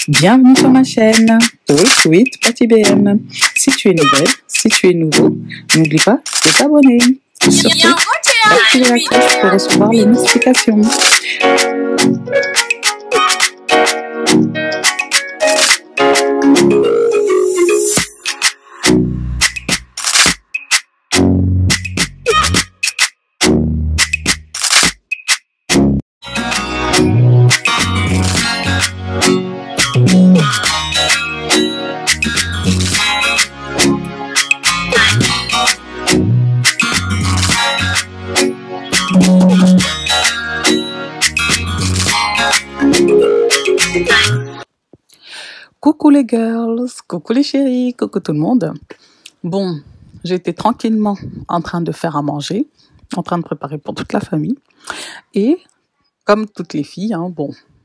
Bienvenue sur ma chaîne Talk with Patty BM. Si tu es nouvelle, si tu es nouveau, n'oublie pas de t'abonner. Surtout, activer la cloche pour recevoir les notifications. Coucou les girls, coucou les chéris, coucou tout le monde. Bon, j'étais tranquillement en train de faire à manger, en train de préparer pour toute la famille. Et comme toutes les filles,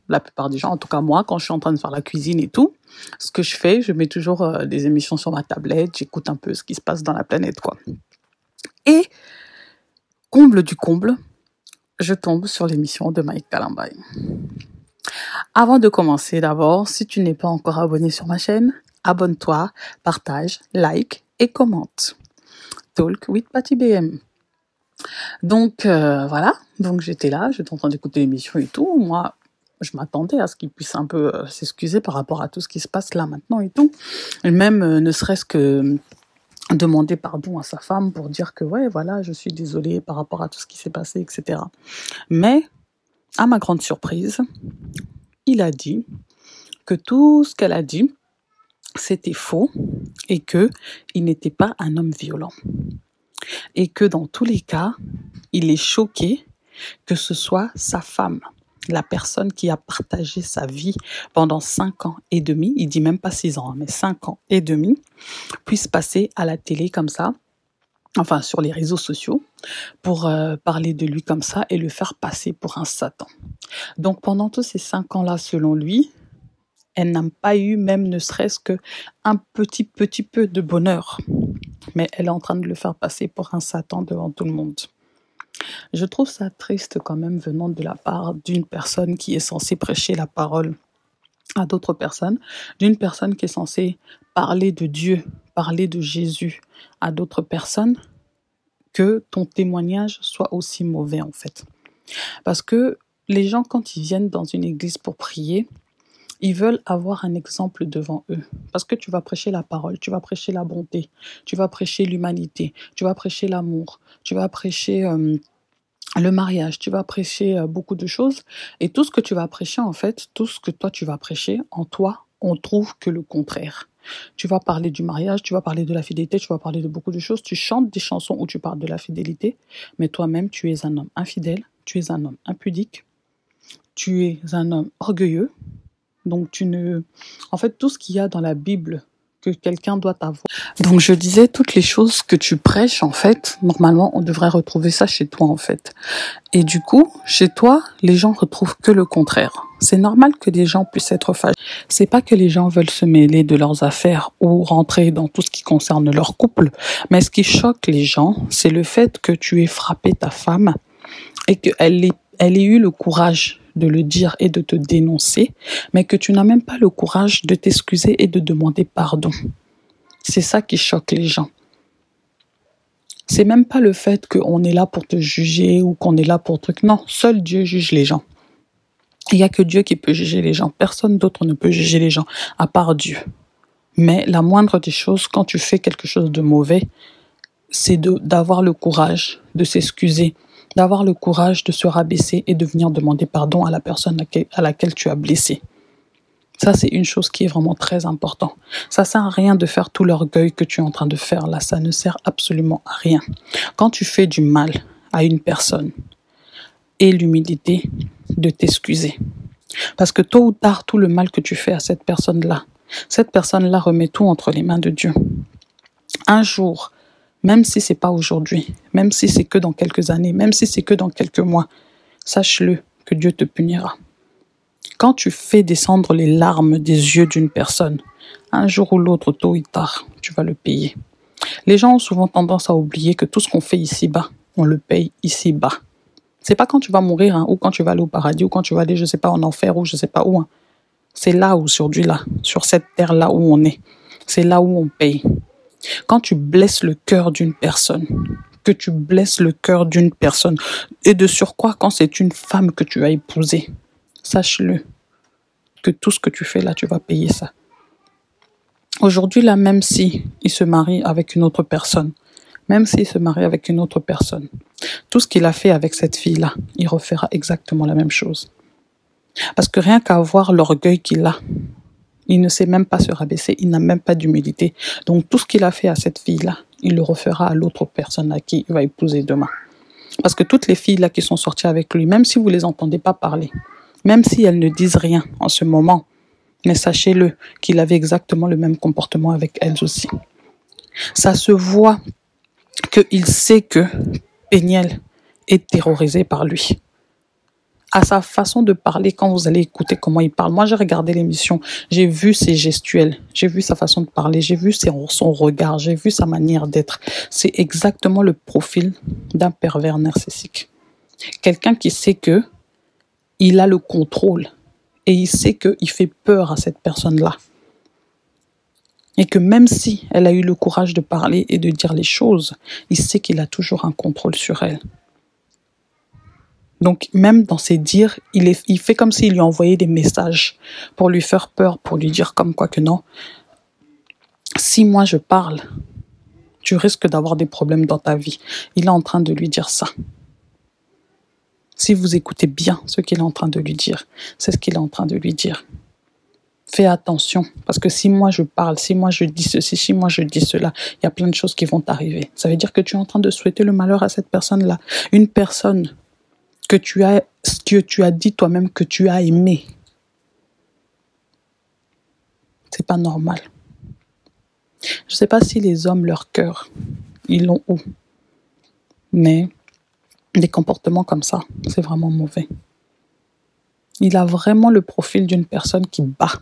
la plupart des gens, en tout cas moi, quand je suis en train de faire la cuisine et tout, ce que je fais, je mets toujours des émissions sur ma tablette, j'écoute un peu ce qui se passe dans la planète, quoi. Et, comble du comble, je tombe sur l'émission de Mike Kalambay. Avant de commencer, d'abord, si tu n'es pas encore abonné sur ma chaîne, abonne-toi, partage, like et commente. Talk with Patty BM. Donc, voilà. Donc, j'étais là, j'étais en train d'écouter l'émission et tout. Moi, je m'attendais à ce qu'il puisse un peu s'excuser par rapport à tout ce qui se passe là maintenant et tout. Et même, ne serait-ce que demander pardon à sa femme pour dire que, ouais, voilà, je suis désolée par rapport à tout ce qui s'est passé, etc. Mais, à ma grande surprise, il a dit que tout ce qu'elle a dit, c'était faux et que il n'était pas un homme violent. Et que dans tous les cas, il est choqué que ce soit sa femme, la personne qui a partagé sa vie pendant 5 ans et demi, il dit même pas 6 ans, mais 5 ans et demi, puisse passer à la télé comme ça, enfin sur les réseaux sociaux, pour parler de lui comme ça et le faire passer pour un Satan. Donc pendant tous ces 5 ans-là, selon lui, elle n'a pas eu même ne serait-ce qu'un petit peu de bonheur. Mais elle est en train de le faire passer pour un Satan devant tout le monde. Je trouve ça triste quand même venant de la part d'une personne qui est censée prêcher la parole à d'autres personnes, d'une personne qui est censée parler de Dieu, parler de Jésus à d'autres personnes, que ton témoignage soit aussi mauvais en fait. Parce que les gens, quand ils viennent dans une église pour prier, ils veulent avoir un exemple devant eux. Parce que tu vas prêcher la parole, tu vas prêcher la bonté, tu vas prêcher l'humanité, tu vas prêcher l'amour, tu vas prêcher le mariage, tu vas prêcher beaucoup de choses. Et tout ce que tu vas prêcher, en fait, tout ce que toi tu vas prêcher, en toi, on trouve que le contraire. Tu vas parler du mariage, tu vas parler de la fidélité, tu vas parler de beaucoup de choses. Tu chantes des chansons où tu parles de la fidélité, mais toi-même, tu es un homme infidèle, tu es un homme impudique, tu es un homme orgueilleux. Donc, en fait, tout ce qu'il y a dans la Bible que quelqu'un doit avoir. Donc, je disais, toutes les choses que tu prêches, en fait, normalement, on devrait retrouver ça chez toi, en fait. Et du coup, chez toi, les gens retrouvent que le contraire. C'est normal que des gens puissent être fâchés. C'est pas que les gens veulent se mêler de leurs affaires ou rentrer dans tout ce qui concerne leur couple. Mais ce qui choque les gens, c'est le fait que tu aies frappé ta femme et qu'elle ait eu le courage de le dire et de te dénoncer, mais que tu n'as même pas le courage de t'excuser et de demander pardon. C'est ça qui choque les gens. C'est même pas le fait qu'on est là pour te juger ou qu'on est là pour truc. Non, seul Dieu juge les gens. Il n'y a que Dieu qui peut juger les gens. Personne d'autre ne peut juger les gens, à part Dieu. Mais la moindre des choses, quand tu fais quelque chose de mauvais, c'est d'avoir le courage de s'excuser, d'avoir le courage de se rabaisser et de venir demander pardon à la personne à laquelle tu as blessé. Ça, c'est une chose qui est vraiment très importante. Ça sert à rien de faire tout l'orgueil que tu es en train de faire là. Ça ne sert absolument à rien. Quand tu fais du mal à une personne, aie l'humilité de t'excuser. Parce que tôt ou tard, tout le mal que tu fais à cette personne-là remet tout entre les mains de Dieu. Un jour, même si c'est pas aujourd'hui, même si c'est que dans quelques années, même si c'est que dans quelques mois, sache-le que Dieu te punira. Quand tu fais descendre les larmes des yeux d'une personne, un jour ou l'autre, tôt ou tard, tu vas le payer. Les gens ont souvent tendance à oublier que tout ce qu'on fait ici-bas, on le paye ici-bas. C'est pas quand tu vas mourir, ou quand tu vas aller au paradis, ou quand tu vas aller, je sais pas, en enfer, ou je sais pas où. C'est là aujourd'hui, là, sur cette terre-là où on est. C'est là où on paye. Quand tu blesses le cœur d'une personne, que tu blesses le cœur d'une personne, et de surcroît quand c'est une femme que tu as épousée, sache-le, que tout ce que tu fais là, tu vas payer ça. Aujourd'hui, là, même si il se marie avec une autre personne, tout ce qu'il a fait avec cette fille-là, il refera exactement la même chose. Parce que rien qu'à voir l'orgueil qu'il a, il ne sait même pas se rabaisser, il n'a même pas d'humilité. Donc tout ce qu'il a fait à cette fille-là, il le refera à l'autre personne à qui il va épouser demain. Parce que toutes les filles-là qui sont sorties avec lui, même si vous ne les entendez pas parler, même si elles ne disent rien en ce moment, mais sachez-le qu'il avait exactement le même comportement avec elles aussi. Ça se voit qu'il sait que Péniel est terrorisé par lui. À sa façon de parler, quand vous allez écouter comment il parle. Moi, j'ai regardé l'émission, j'ai vu ses gestuels, j'ai vu sa façon de parler, j'ai vu son regard, j'ai vu sa manière d'être. C'est exactement le profil d'un pervers narcissique. Quelqu'un qui sait que il a le contrôle et il sait qu'il fait peur à cette personne-là. Et que même si elle a eu le courage de parler et de dire les choses, il sait qu'il a toujours un contrôle sur elle. Donc, même dans ses dires, il fait comme s'il lui envoyait des messages pour lui faire peur, pour lui dire comme quoi que non. Si moi je parle, tu risques d'avoir des problèmes dans ta vie. Il est en train de lui dire ça. Si vous écoutez bien ce qu'il est en train de lui dire, c'est ce qu'il est en train de lui dire. Fais attention, parce que si moi je parle, si moi je dis ceci, si moi je dis cela, il y a plein de choses qui vont t'arriver. Ça veut dire que tu es en train de souhaiter le malheur à cette personne-là. Une personne que tu as dit toi-même que tu as aimé. C'est pas normal. Je sais pas si les hommes, leur cœur, ils l'ont où. Mais des comportements comme ça, c'est vraiment mauvais. Il a vraiment le profil d'une personne qui bat.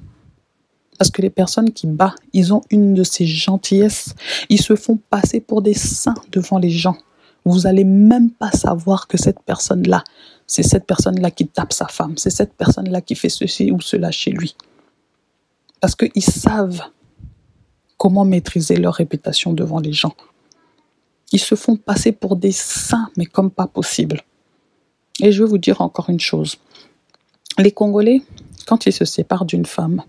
Parce que les personnes qui battent, ils ont une de ces gentillesses. Ils se font passer pour des saints devant les gens. Vous n'allez même pas savoir que cette personne-là, c'est cette personne-là qui tape sa femme. C'est cette personne-là qui fait ceci ou cela chez lui. Parce qu'ils savent comment maîtriser leur réputation devant les gens. Ils se font passer pour des saints, mais comme pas possible. Et je vais vous dire encore une chose. Les Congolais, quand ils se séparent d'une femme,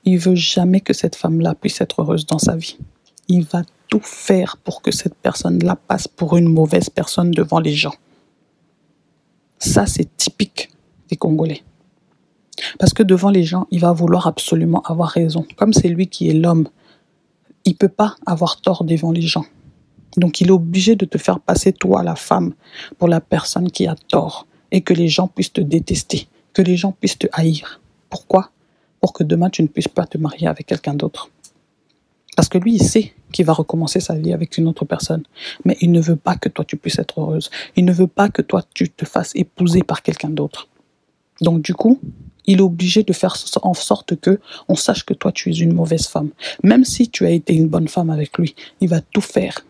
il ne veut jamais que cette femme-là puisse être heureuse dans sa vie. Il va tout faire pour que cette personne-là passe pour une mauvaise personne devant les gens. Ça, c'est typique des Congolais. Parce que devant les gens, il va vouloir absolument avoir raison. Comme c'est lui qui est l'homme, il ne peut pas avoir tort devant les gens. Donc, il est obligé de te faire passer, toi, la femme, pour la personne qui a tort. Et que les gens puissent te détester. Que les gens puissent te haïr. Pourquoi ? Pour que demain, tu ne puisses pas te marier avec quelqu'un d'autre. Parce que lui, il sait qu'il va recommencer sa vie avec une autre personne. Mais il ne veut pas que toi, tu puisses être heureuse. Il ne veut pas que toi, tu te fasses épouser par quelqu'un d'autre. Donc, du coup, il est obligé de faire en sorte que on sache que toi, tu es une mauvaise femme. Même si tu as été une bonne femme avec lui, il va tout faire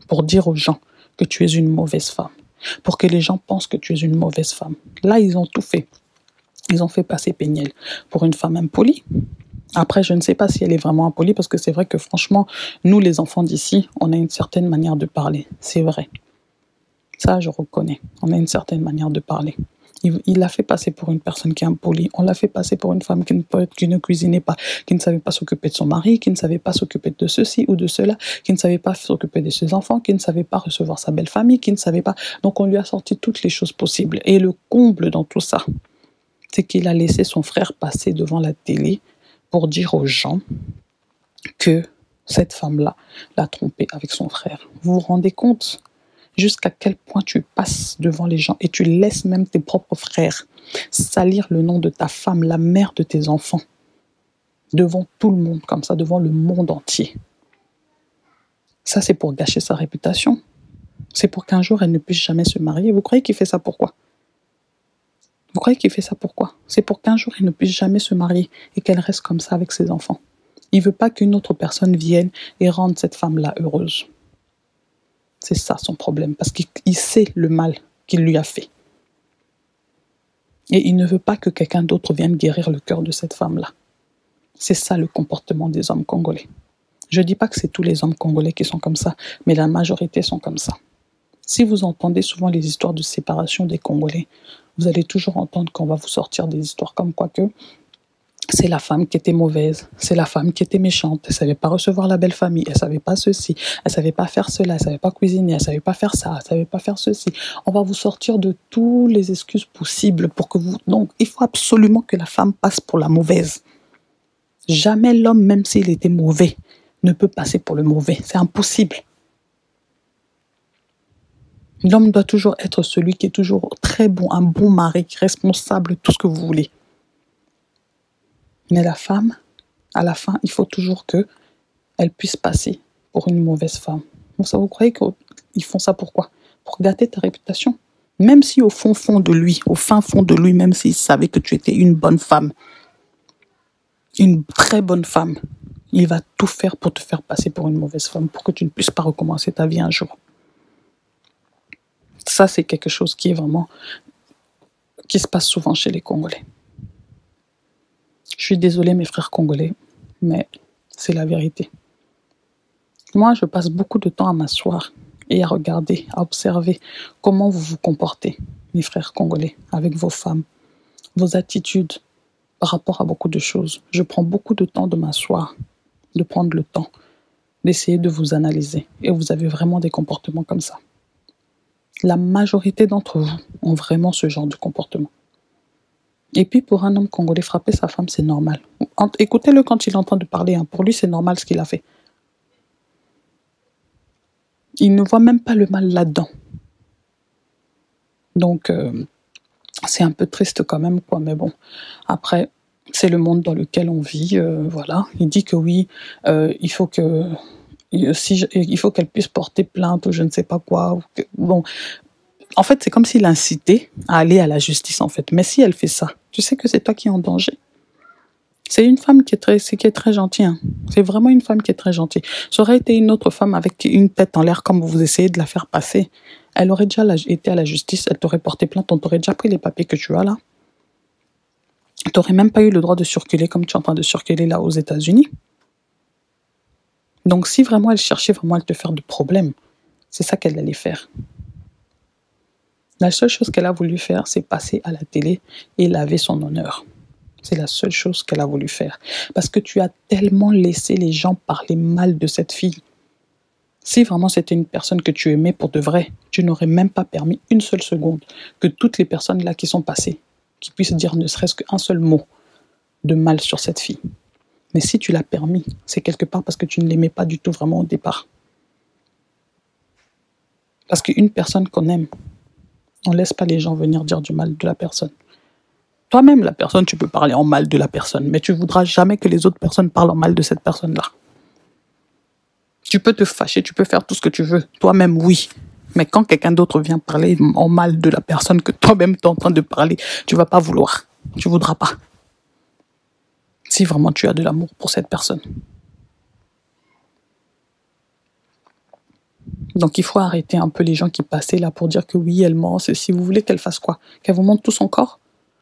pour dire aux gens que tu es une mauvaise femme. Pour que les gens pensent que tu es une mauvaise femme. Là, ils ont tout fait. Ils ont fait passer Péniel pour une femme impolie. Après, je ne sais pas si elle est vraiment impolie, parce que c'est vrai que franchement, nous, les enfants d'ici, on a une certaine manière de parler. C'est vrai. Ça, je reconnais. On a une certaine manière de parler. Il l'a fait passer pour une personne qui est impolie. On l'a fait passer pour une femme qui ne cuisinait pas, qui ne savait pas s'occuper de son mari, qui ne savait pas s'occuper de ceci ou de cela, qui ne savait pas s'occuper de ses enfants, qui ne savait pas recevoir sa belle famille, qui ne savait pas... Donc, on lui a sorti toutes les choses possibles. Et le comble dans tout ça, c'est qu'il a laissé son frère passer devant la télé pour dire aux gens que cette femme-là l'a trompé avec son frère. Vous vous rendez compte jusqu'à quel point tu passes devant les gens et tu laisses même tes propres frères salir le nom de ta femme, la mère de tes enfants, devant tout le monde, comme ça, devant le monde entier. Ça, c'est pour gâcher sa réputation. C'est pour qu'un jour, elle ne puisse jamais se marier. Vous croyez qu'il fait ça pourquoi ? Vous croyez qu'il fait ça pourquoi ? C'est pour qu'un jour, elle ne puisse jamais se marier et qu'elle reste comme ça avec ses enfants. Il ne veut pas qu'une autre personne vienne et rende cette femme-là heureuse. C'est ça son problème, parce qu'il sait le mal qu'il lui a fait. Et il ne veut pas que quelqu'un d'autre vienne guérir le cœur de cette femme-là. C'est ça le comportement des hommes congolais. Je ne dis pas que c'est tous les hommes congolais qui sont comme ça, mais la majorité sont comme ça. Si vous entendez souvent les histoires de séparation des Congolais, vous allez toujours entendre qu'on va vous sortir des histoires comme quoi que c'est la femme qui était mauvaise, c'est la femme qui était méchante, elle ne savait pas recevoir la belle famille, elle ne savait pas ceci, elle ne savait pas faire cela, elle ne savait pas cuisiner, elle ne savait pas faire ça, elle ne savait pas faire ceci. On va vous sortir de toutes les excuses possibles pour que vous... Donc, il faut absolument que la femme passe pour la mauvaise. Jamais l'homme, même s'il était mauvais, ne peut passer pour le mauvais. C'est impossible. L'homme doit toujours être celui qui est toujours très bon, un bon mari, responsable, tout ce que vous voulez. Mais la femme, à la fin, il faut toujours qu'elle puisse passer pour une mauvaise femme. Donc ça, vous croyez qu'ils font ça pourquoi? Pour gâter ta réputation. Même si au fond de lui, au fin fond de lui, même s'il savait que tu étais une bonne femme, une très bonne femme, il va tout faire pour te faire passer pour une mauvaise femme, pour que tu ne puisses pas recommencer ta vie un jour. Ça, c'est quelque chose qui se passe souvent chez les Congolais. Je suis désolée, mes frères congolais, mais c'est la vérité. Moi, je passe beaucoup de temps à m'asseoir et à regarder, à observer comment vous vous comportez, mes frères congolais, avec vos femmes, vos attitudes par rapport à beaucoup de choses. Je prends beaucoup de temps de m'asseoir, de prendre le temps, d'essayer de vous analyser. Et vous avez vraiment des comportements comme ça. La majorité d'entre vous ont vraiment ce genre de comportement. Et puis pour un homme congolais, frapper sa femme, c'est normal. Écoutez-le quand il est en train de parler. Pour lui, c'est normal ce qu'il a fait. Il ne voit même pas le mal là-dedans. Donc, c'est un peu triste quand même, quoi. Mais bon, après, c'est le monde dans lequel on vit. Voilà. Il dit que oui, il faut qu'elle puisse porter plainte ou je ne sais pas quoi. Bon, en fait, c'est comme s'il incitait à aller à la justice, en fait. Mais si elle fait ça, tu sais que c'est toi qui es en danger. C'est une femme qui est très gentille. Hein. C'est vraiment une femme qui est très gentille. Ça aurait été une autre femme avec une tête en l'air comme vous essayez de la faire passer. Elle aurait déjà été à la justice, elle t'aurait porté plainte, on t'aurait déjà pris les papiers que tu as là. Tu n'aurais même pas eu le droit de circuler comme tu es en train de circuler là aux États-Unis. Donc si vraiment elle cherchait vraiment à te faire de problème, c'est ça qu'elle allait faire. La seule chose qu'elle a voulu faire, c'est passer à la télé et laver son honneur. C'est la seule chose qu'elle a voulu faire. Parce que tu as tellement laissé les gens parler mal de cette fille. Si vraiment c'était une personne que tu aimais pour de vrai, tu n'aurais même pas permis une seule seconde que toutes les personnes là qui sont passées, qui puissent dire ne serait-ce qu'un seul mot de mal sur cette fille. Mais si tu l'as permis, c'est quelque part parce que tu ne l'aimais pas du tout vraiment au départ. Parce qu'une personne qu'on aime, on ne laisse pas les gens venir dire du mal de la personne. Toi-même, la personne, tu peux parler en mal de la personne, mais tu ne voudras jamais que les autres personnes parlent en mal de cette personne-là. Tu peux te fâcher, tu peux faire tout ce que tu veux. Toi-même, oui. Mais quand quelqu'un d'autre vient parler en mal de la personne que toi-même tu es en train de parler, tu ne vas pas vouloir. Tu ne voudras pas. Si vraiment tu as de l'amour pour cette personne. Donc il faut arrêter un peu les gens qui passaient là pour dire que oui, elle ment, si vous voulez qu'elle fasse quoi? Qu'elle vous montre tout son corps?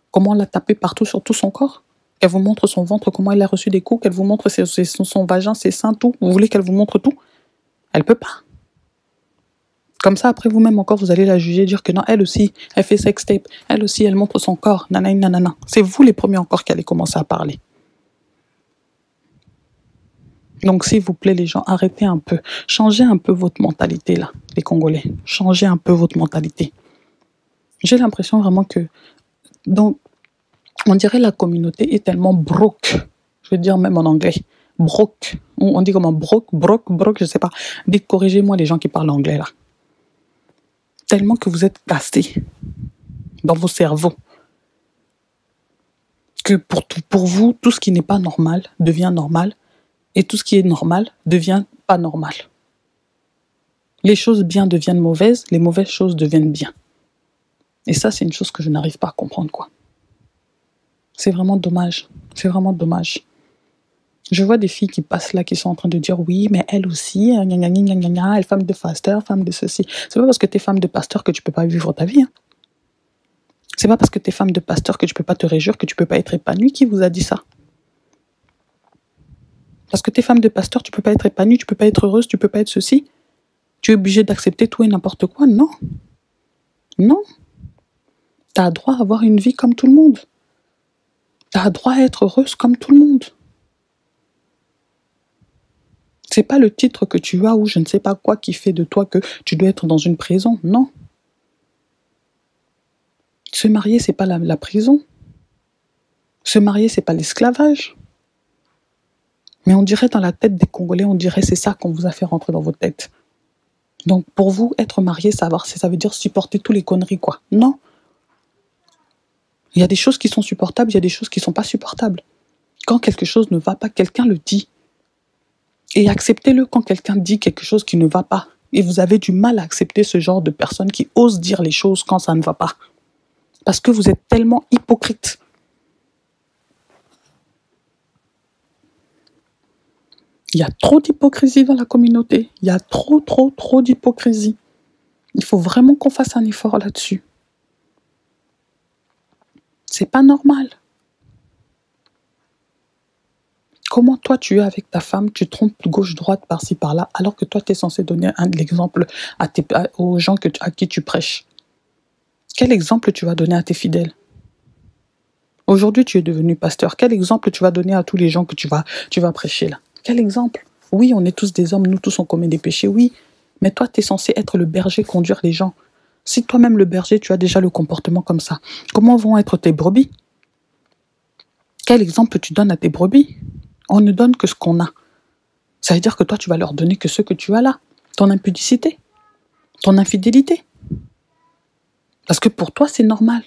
Comment elle l'a tapé partout sur tout son corps? Qu'elle vous montre son ventre, comment elle a reçu des coups? Qu'elle vous montre son vagin, ses seins, tout? Vous voulez qu'elle vous montre tout? Elle peut pas. Comme ça, après vous-même encore, vous allez la juger, dire que non, elle aussi, elle fait sextape. Elle aussi, elle montre son corps. Nanana, nanana. C'est vous les premiers encore qui allez commencer à parler. Donc, s'il vous plaît, les gens, arrêtez un peu. Changez un peu votre mentalité, là, les Congolais. Changez un peu votre mentalité. J'ai l'impression vraiment que... Donc, on dirait la communauté est tellement broke. Je veux dire même en anglais. Broke. On dit comment? Broke, je sais pas. Dites, corrigez-moi les gens qui parlent anglais, là. Tellement que vous êtes cassés dans vos cerveaux. Que pour vous, tout ce qui n'est pas normal devient normal. Et tout ce qui est normal devient pas normal. Les choses bien deviennent mauvaises, les mauvaises choses deviennent bien. Et ça, c'est une chose que je n'arrive pas à comprendre, quoi. C'est vraiment dommage. C'est vraiment dommage. Je vois des filles qui passent là, qui sont en train de dire oui, mais elle aussi, elle est femme de pasteur, femme de ceci. C'est pas parce que tu es femme de pasteur que tu peux pas vivre ta vie. Hein. C'est pas parce que tu es femme de pasteur que tu peux pas te réjouir, que tu peux pas être épanouie. Qui vous a dit ça? Parce que tu es femme de pasteur, tu peux pas être épanouie, tu peux pas être heureuse, tu peux pas être ceci. Tu es obligée d'accepter tout et n'importe quoi? Non. Non. Tu as droit à avoir une vie comme tout le monde. Tu as droit à être heureuse comme tout le monde. C'est pas le titre que tu as ou je ne sais pas quoi qui fait de toi que tu dois être dans une prison. Non. Se marier, c'est pas la prison. Se marier, c'est pas l'esclavage. Mais on dirait dans la tête des Congolais, on dirait c'est ça qu'on vous a fait rentrer dans votre tête. Donc pour vous, être marié, ça veut dire supporter tous les conneries, quoi. Non. Il y a des choses qui sont supportables, il y a des choses qui ne sont pas supportables. Quand quelque chose ne va pas, quelqu'un le dit. Et acceptez-le quand quelqu'un dit quelque chose qui ne va pas. Et vous avez du mal à accepter ce genre de personnes qui osent dire les choses quand ça ne va pas. Parce que vous êtes tellement hypocrite. Il y a trop d'hypocrisie dans la communauté. Il y a trop d'hypocrisie. Il faut vraiment qu'on fasse un effort là-dessus. C'est pas normal. Comment toi tu es avec ta femme, tu trompes gauche-droite par-ci par-là, alors que toi tu es censé donner l'exemple aux gens à qui tu prêches. Quel exemple tu vas donner à tes fidèles? Aujourd'hui tu es devenu pasteur, quel exemple tu vas donner à tous les gens que tu vas prêcher là? Quel exemple? Oui, on est tous des hommes, nous tous on commet des péchés, oui, mais toi tu es censé être le berger, conduire les gens. Si toi-même le berger, tu as déjà le comportement comme ça, comment vont être tes brebis? Quel exemple tu donnes à tes brebis? On ne donne que ce qu'on a. Ça veut dire que toi, tu vas leur donner que ce que tu as là. Ton impudicité, ton infidélité. Parce que pour toi, c'est normal.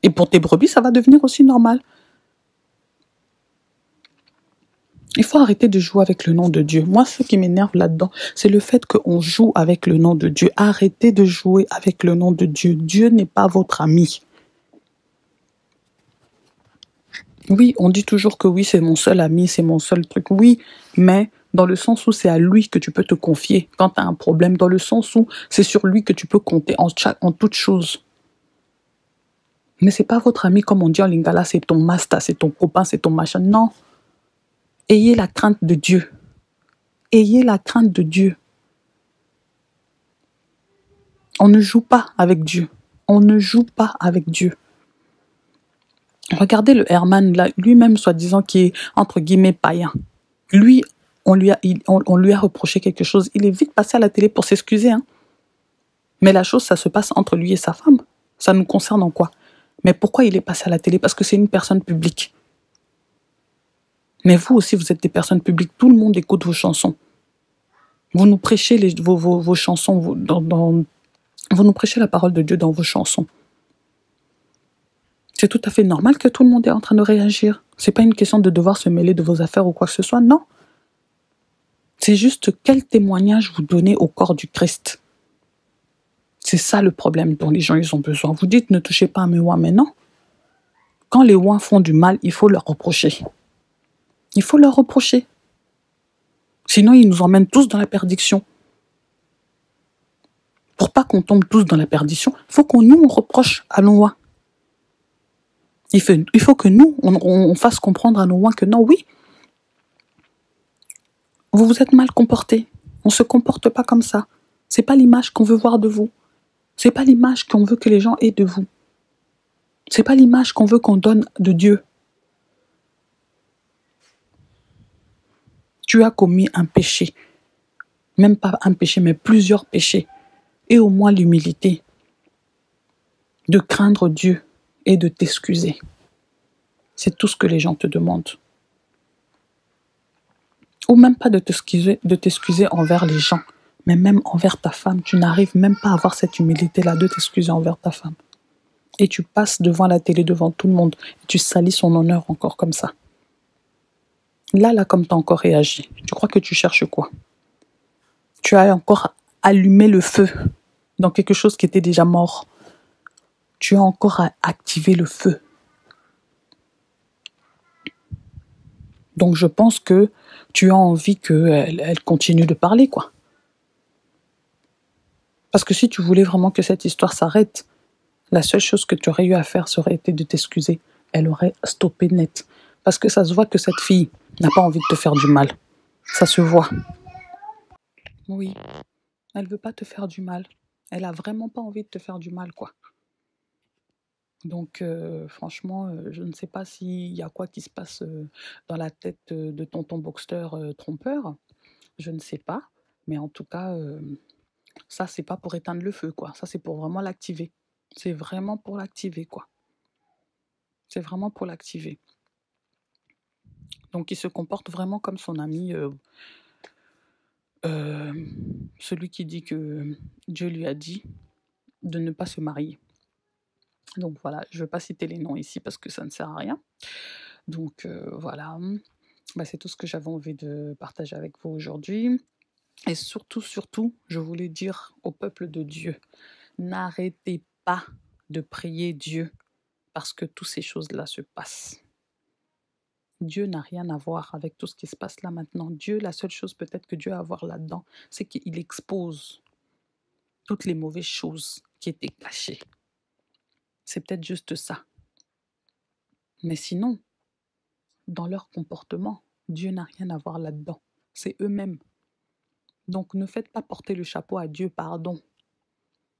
Et pour tes brebis, ça va devenir aussi normal. Il faut arrêter de jouer avec le nom de Dieu. Moi, ce qui m'énerve là-dedans, c'est le fait qu'on joue avec le nom de Dieu. Arrêtez de jouer avec le nom de Dieu. Dieu n'est pas votre ami. Oui, on dit toujours que oui, c'est mon seul ami, c'est mon seul truc. Oui, mais dans le sens où c'est à lui que tu peux te confier quand tu as un problème, dans le sens où c'est sur lui que tu peux compter en toute chose. Mais c'est pas votre ami, comme on dit en lingala, c'est ton master, c'est ton copain, c'est ton machin. Non. Ayez la crainte de Dieu. Ayez la crainte de Dieu. On ne joue pas avec Dieu. On ne joue pas avec Dieu. Regardez le Herman, là, lui-même, soi-disant, qui est, entre guillemets, païen. Lui, on lui a reproché quelque chose. Il est vite passé à la télé pour s'excuser. Hein. Mais la chose, ça se passe entre lui et sa femme. Ça nous concerne en quoi? Mais pourquoi il est passé à la télé? Parce que c'est une personne publique. Mais vous aussi, vous êtes des personnes publiques. Tout le monde écoute vos chansons. Vous nous prêchez vos chansons. Vous nous prêchez la parole de Dieu dans vos chansons. C'est tout à fait normal que tout le monde est en train de réagir. C'est pas une question de devoir se mêler de vos affaires ou quoi que ce soit, non. C'est juste quel témoignage vous donnez au corps du Christ. C'est ça le problème dont les gens ils ont besoin. Vous dites ne touchez pas à mes ouins, mais non. Quand les ouins font du mal, il faut leur reprocher. Il faut leur reprocher. Sinon, ils nous emmènent tous dans la perdition. Pour pas qu'on tombe tous dans la perdition, il faut qu'on nous reproche à nos ouins. Il faut que nous, on fasse comprendre à nos ouins que non, oui, vous vous êtes mal comportés. On ne se comporte pas comme ça. C'est pas l'image qu'on veut voir de vous. C'est pas l'image qu'on veut que les gens aient de vous. C'est pas l'image qu'on veut qu'on donne de Dieu. Tu as commis un péché. Même pas un péché, mais plusieurs péchés. Et au moins l'humilité de craindre Dieu et de t'excuser. C'est tout ce que les gens te demandent. Ou même pas de t'excuser envers les gens, mais même envers ta femme. Tu n'arrives même pas à avoir cette humilité-là de t'excuser envers ta femme. Et tu passes devant la télé, devant tout le monde, et tu salis son honneur encore comme ça. Là, comme tu as encore réagi, tu crois que tu cherches quoi? Tu as encore allumé le feu dans quelque chose qui était déjà mort. Tu as encore activé le feu. Donc je pense que tu as envie qu'elle continue de parler, quoi. Parce que si tu voulais vraiment que cette histoire s'arrête, La seule chose que tu aurais eu à faire, ça aurait été de t'excuser. Elle aurait stoppé net. Parce que ça se voit que cette fille n'a pas envie de te faire du mal. Ça se voit. Oui, elle veut pas te faire du mal. Elle a vraiment pas envie de te faire du mal, quoi. Donc, franchement, je ne sais pas s'il y a quoi qui se passe dans la tête de tonton Boxster trompeur. Je ne sais pas. Mais en tout cas, ça, c'est pas pour éteindre le feu, quoi. Ça, c'est pour vraiment l'activer. C'est vraiment pour l'activer, quoi. C'est vraiment pour l'activer. Donc, il se comporte vraiment comme son ami, celui qui dit que Dieu lui a dit de ne pas se marier. Donc voilà, je ne veux pas citer les noms ici parce que ça ne sert à rien. Donc voilà, bah, c'est tout ce que j'avais envie de partager avec vous aujourd'hui. Et surtout, surtout, je voulais dire au peuple de Dieu, n'arrêtez pas de prier Dieu parce que toutes ces choses-là se passent. Dieu n'a rien à voir avec tout ce qui se passe là maintenant. Dieu, la seule chose peut-être que Dieu a à voir là-dedans, c'est qu'il expose toutes les mauvaises choses qui étaient cachées. C'est peut-être juste ça. Mais sinon, dans leur comportement, Dieu n'a rien à voir là-dedans. C'est eux-mêmes. Donc ne faites pas porter le chapeau à Dieu, pardon.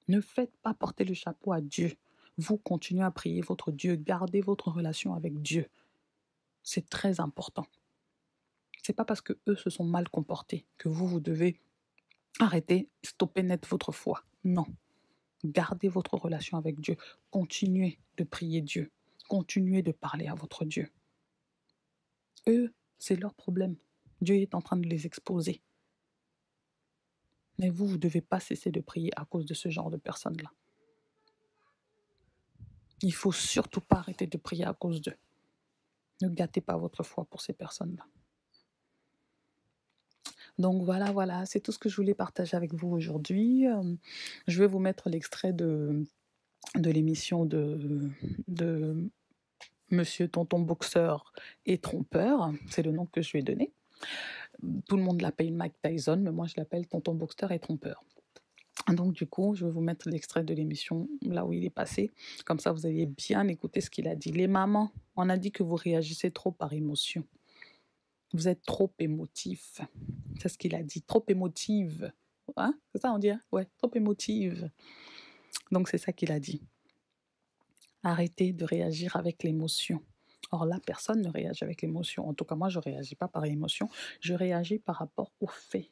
Ne faites pas porter le chapeau à Dieu. Vous continuez à prier votre Dieu, gardez votre relation avec Dieu. C'est très important. C'est pas parce que eux se sont mal comportés que vous devez arrêter, stopper net votre foi. Non. Gardez votre relation avec Dieu. Continuez de prier Dieu. Continuez de parler à votre Dieu. Eux, c'est leur problème. Dieu est en train de les exposer. Mais vous ne devez pas cesser de prier à cause de ce genre de personnes-là. Il ne faut surtout pas arrêter de prier à cause d'eux. Ne gâtez pas votre foi pour ces personnes-là. Donc voilà, c'est tout ce que je voulais partager avec vous aujourd'hui. Je vais vous mettre l'extrait de l'émission de Monsieur Tonton Boxeur et Trompeur. C'est le nom que je lui ai donné. Tout le monde l'appelle Mike Tyson, mais moi je l'appelle Tonton Boxeur et Trompeur. Donc du coup, je vais vous mettre l'extrait de l'émission là où il est passé. Comme ça, vous allez bien écouter ce qu'il a dit. Les mamans, on a dit que vous réagissez trop par émotion. Vous êtes trop émotif. C'est ce qu'il a dit. Trop émotive. Hein? C'est ça on dit? Hein? Ouais, trop émotive. Donc c'est ça qu'il a dit. Arrêtez de réagir avec l'émotion. Or là, personne ne réagit avec l'émotion. En tout cas, moi, je ne réagis pas par émotion. Je réagis par rapport aux faits.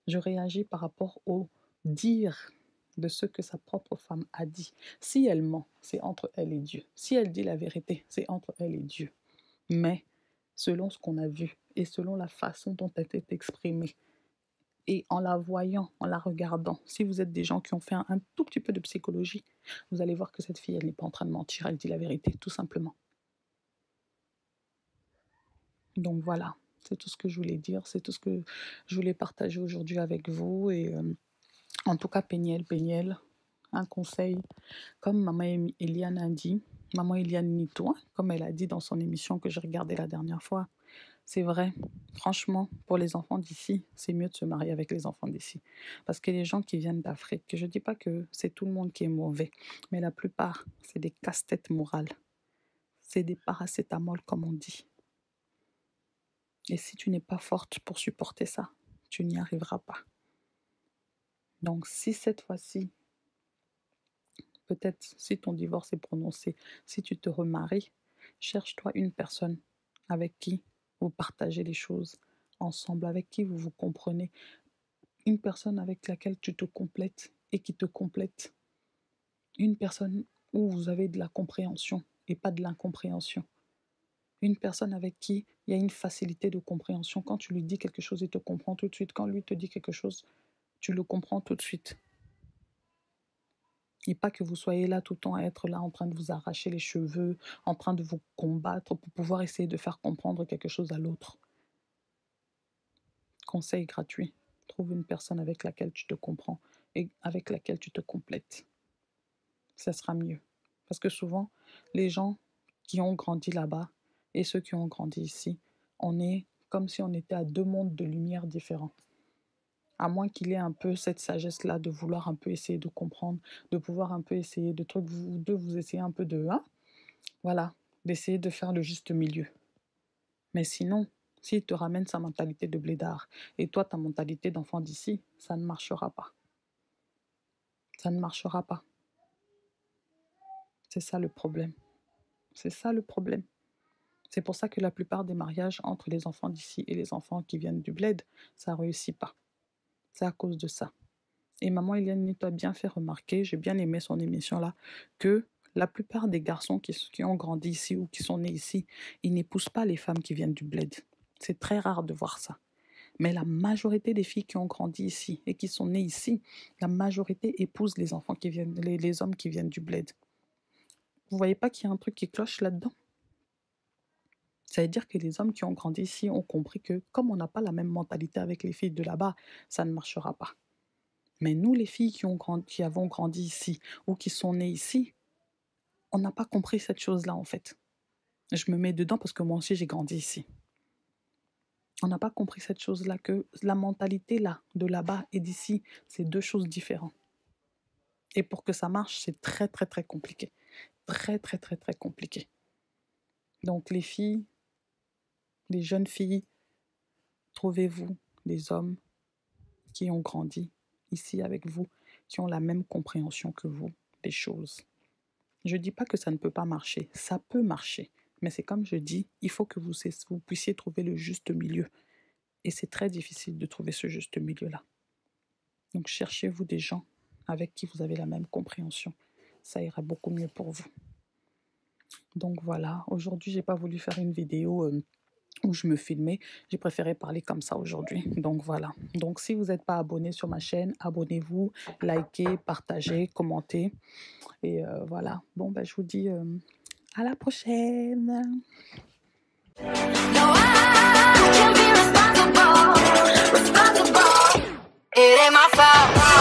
Je réagis par rapport au dire de ce que sa propre femme a dit. Si elle ment, c'est entre elle et Dieu. Si elle dit la vérité, c'est entre elle et Dieu. Mais selon ce qu'on a vu et selon la façon dont elle est exprimée, et en la voyant, en la regardant, si vous êtes des gens qui ont fait un tout petit peu de psychologie, vous allez voir que cette fille, elle n'est pas en train de mentir, elle dit la vérité, tout simplement. Donc voilà, c'est tout ce que je voulais dire, c'est tout ce que je voulais partager aujourd'hui avec vous. Et en tout cas, Péniel, un conseil, comme maman Eliane a dit, maman Eliane Nito, comme elle a dit dans son émission que j'ai regardée la dernière fois, c'est vrai, franchement, pour les enfants d'ici, c'est mieux de se marier avec les enfants d'ici. Parce que les gens qui viennent d'Afrique, je ne dis pas que c'est tout le monde qui est mauvais, mais la plupart, c'est des casse-têtes morales. C'est des paracétamol, comme on dit. Et si tu n'es pas forte pour supporter ça, tu n'y arriveras pas. Donc si cette fois-ci, peut-être si ton divorce est prononcé, si tu te remaries, cherche-toi une personne avec qui vous partagez les choses ensemble, avec qui vous vous comprenez, une personne avec laquelle tu te complètes et qui te complète, une personne où vous avez de la compréhension et pas de l'incompréhension, une personne avec qui il y a une facilité de compréhension. Quand tu lui dis quelque chose, il te comprend tout de suite. Quand lui te dit quelque chose, tu le comprends tout de suite. Et pas que vous soyez là tout le temps à être là en train de vous arracher les cheveux, en train de vous combattre pour pouvoir essayer de faire comprendre quelque chose à l'autre. Conseil gratuit. Trouve une personne avec laquelle tu te comprends et avec laquelle tu te complètes. Ça sera mieux. Parce que souvent, les gens qui ont grandi là-bas et ceux qui ont grandi ici, on est comme si on était à deux mondes de lumière différents. À moins qu'il ait un peu cette sagesse-là de vouloir un peu essayer de comprendre, de pouvoir un peu essayer de trucs, vous deux, vous essayez un peu de, hein, voilà, d'essayer de faire le juste milieu. Mais sinon, s'il te ramène sa mentalité de blédard et toi ta mentalité d'enfant d'ici, ça ne marchera pas. Ça ne marchera pas. C'est ça le problème. C'est ça le problème. C'est pour ça que la plupart des mariages entre les enfants d'ici et les enfants qui viennent du bled, ça ne réussit pas. C'est à cause de ça. Et maman Eliane t'a bien fait remarquer, j'ai bien aimé son émission là, que la plupart des garçons qui ont grandi ici ou qui sont nés ici, ils n'épousent pas les femmes qui viennent du bled. C'est très rare de voir ça. Mais la majorité des filles qui ont grandi ici et qui sont nées ici, la majorité épousent les enfants qui viennent, les hommes qui viennent du bled. Vous voyez pas qu'il y a un truc qui cloche là-dedans? Ça veut dire que les hommes qui ont grandi ici ont compris que comme on n'a pas la même mentalité avec les filles de là-bas, ça ne marchera pas. Mais nous, les filles qui avons grandi ici ou qui sont nées ici, on n'a pas compris cette chose-là en fait. Je me mets dedans parce que moi aussi j'ai grandi ici. On n'a pas compris cette chose-là, que la mentalité là, de là-bas et d'ici, c'est deux choses différentes. Et pour que ça marche, c'est très très très compliqué. Très très très très compliqué. Donc les filles, les jeunes filles, trouvez-vous des hommes qui ont grandi ici avec vous, qui ont la même compréhension que vous des choses. Je ne dis pas que ça ne peut pas marcher, ça peut marcher, mais c'est comme je dis, il faut que vous puissiez trouver le juste milieu. Et c'est très difficile de trouver ce juste milieu-là. Donc cherchez-vous des gens avec qui vous avez la même compréhension. Ça ira beaucoup mieux pour vous. Donc voilà, aujourd'hui, je n'ai pas voulu faire une vidéo où je me filmais. J'ai préféré parler comme ça aujourd'hui. Donc voilà. Donc si vous n'êtes pas abonné sur ma chaîne, abonnez-vous, likez, partagez, commentez. Et voilà. Bon, ben, je vous dis à la prochaine. No, I can't be responsible. It ain't my fault.